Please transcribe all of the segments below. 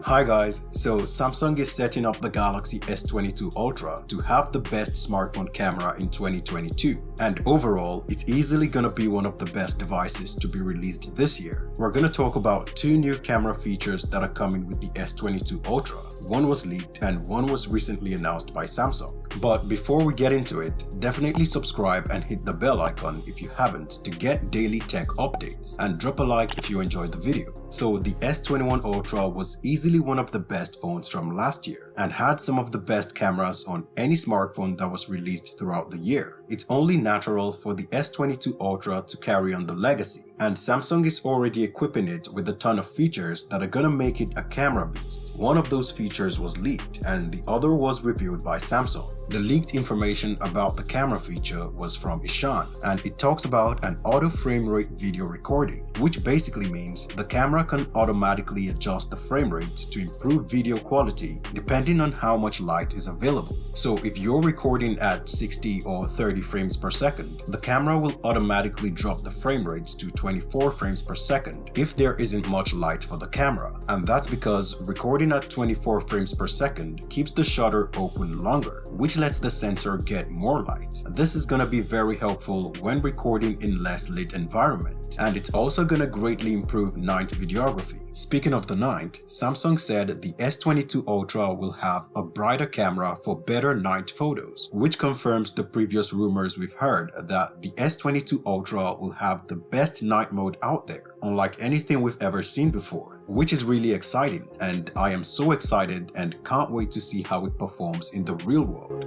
Hi guys, so Samsung is setting up the Galaxy S22 Ultra to have the best smartphone camera in 2022, and overall it's easily gonna be one of the best devices to be released this year. We're gonna talk about two new camera features that are coming with the S22 Ultra. One was leaked and one was recently announced by Samsung. But before we get into it, definitely subscribe and hit the bell icon if you haven't to get daily tech updates, and drop a like if you enjoyed the video. So the S21 Ultra was easily one of the best phones from last year and had some of the best cameras on any smartphone that was released throughout the year. It's only natural for the S22 Ultra to carry on the legacy, and Samsung is already equipping it with a ton of features that are gonna make it a camera beast. One of those features was leaked and the other was reviewed by Samsung. The leaked information about the camera feature was from Ishan, and it talks about an auto frame rate video recording, which basically means the camera can automatically adjust the frame rate to improve video quality depending on how much light is available. So if you're recording at 60 or 30 frames per second, the camera will automatically drop the frame rates to 24 frames per second if there isn't much light for the camera. And that's because recording at 24 frames per second keeps the shutter open longer, which lets the sensor get more light. This is gonna be very helpful when recording in less lit environment, and it's also gonna greatly improve night videography. Speaking of the night, Samsung said the S22 Ultra will have a brighter camera for better night photos, which confirms the previous rumors we've heard that the S22 Ultra will have the best night mode out there, unlike anything we've ever seen before, which is really exciting, and I am so excited and can't wait to see how it performs in the real world.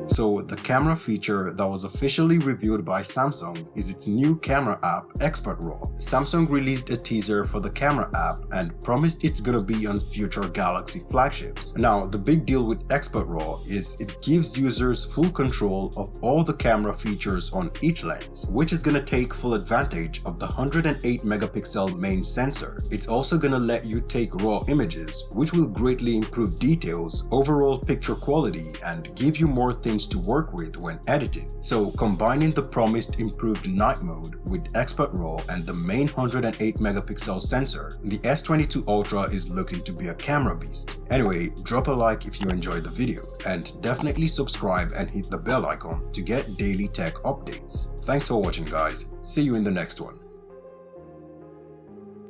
So the camera feature that was officially revealed by Samsung is its new camera app, Expert Raw. Samsung released a teaser for the camera app and promised it's gonna be on future Galaxy flagships. Now, the big deal with Expert Raw is it gives users full control of all the camera features on each lens, which is gonna take full advantage of the 108 megapixel main sensor. It's also gonna let you take raw images, which will greatly improve details, overall picture quality, and give you more things to work with when editing. So combining the promised improved night mode with Expert RAW and the main 108 megapixel sensor, the S22 Ultra is looking to be a camera beast. Anyway, drop a like if you enjoyed the video, and definitely subscribe and hit the bell icon to get daily tech updates. Thanks for watching guys, see you in the next one.